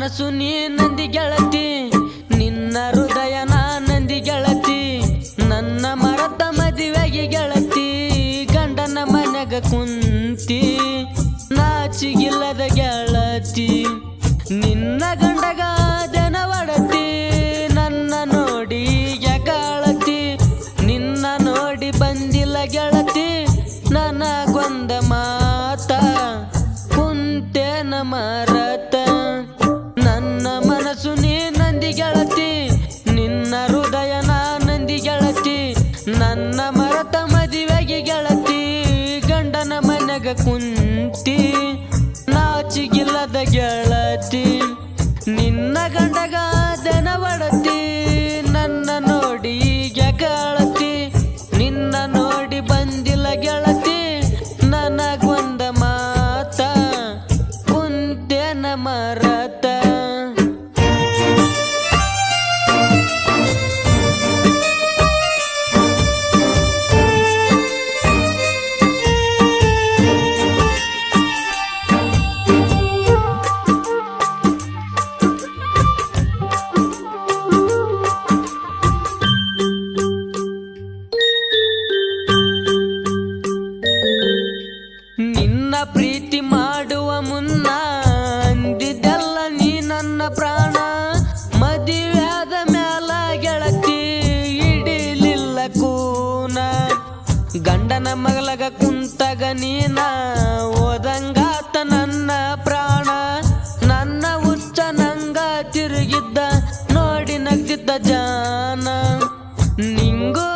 ಮನಸ್ಸು ನೀ ನಂದಿ ಗೆಳತಿ ನಿನ್ನ ಹೃದಯ ನಾ ನಂದಿ ಗೆಳತಿ ನನ್ನ ಮರತ ಮದುವೆಗೆ ಗೆಳತಿ ಗಂಡನ ಮನೆಗ ಕುಂತಿ ನಾಚಿಗಿಲ್ಲದ ಗೆಳತಿ ನಿನ್ನ ಗಂಡಗ ದನ ಒಡತಿ ನನ್ನ ನೋಡಿ ಯಾಕಾಳತಿ ನಿನ್ನ ನೋಡಿ ಬಂದಿಲ್ಲ ಗೆಳತಿ ನನಗೊಂದ ಮಾತ ಕುಂತೇನ ಮರತ ನನ್ನ ಮನಸ್ಸು ನೀ ನಂದಿ ಗೆಳತಿ ನಿನ್ನ ಹೃದಯ ನಾ ನಂದಿ ಗೆಳತಿ ನನ್ನ ಮರತ ಮದುವೆಗೆ ಗೆಳತಿ ಗಂಡನ ಮನೆಗ ಕುಂತಿ ನಾಚಿಗಿಲ್ಲದ ಗೆಳತಿ ನಿನ್ನ ಗಂಡಗ ದನ ಒಡತಿ ನನ್ನ ನೋಡಿ ಯಾಕಾಳತಿ ನಿನ್ನ ನೋಡಿ ಬಂದಿಲ್ಲ ಗೆಳತಿ ನನಗೊಂದ ಮಾತ ಕುಂತೇನ ಮರತ ನಿನ್ನ ಪ್ರೀತಿ ಮಾಡುವ ಮುನ್ನ ಅಂದಿದ್ದೆಲ್ಲ ನೀ ನನ್ನ ಪ್ರಾಣ ಮದುವೆಯಾದ ಮ್ಯಾಲ ಗೆಳತಿ ಹಿಡಿಲಿಲ್ಲ ಕೂನ ಗಂಡನ ಮಗಲಗ ಕುಂತಗ ನೀನ ಓದಂಗಾತ ನನ್ನ ಪ್ರಾಣ ನನ್ನ ಹುಚ್ಚ ನಂಗ ತಿರುಗಿದ್ದ ನೋಡಿ ನಗ್ದಿದ್ದ ಜಾನ ನಿಂಗೂ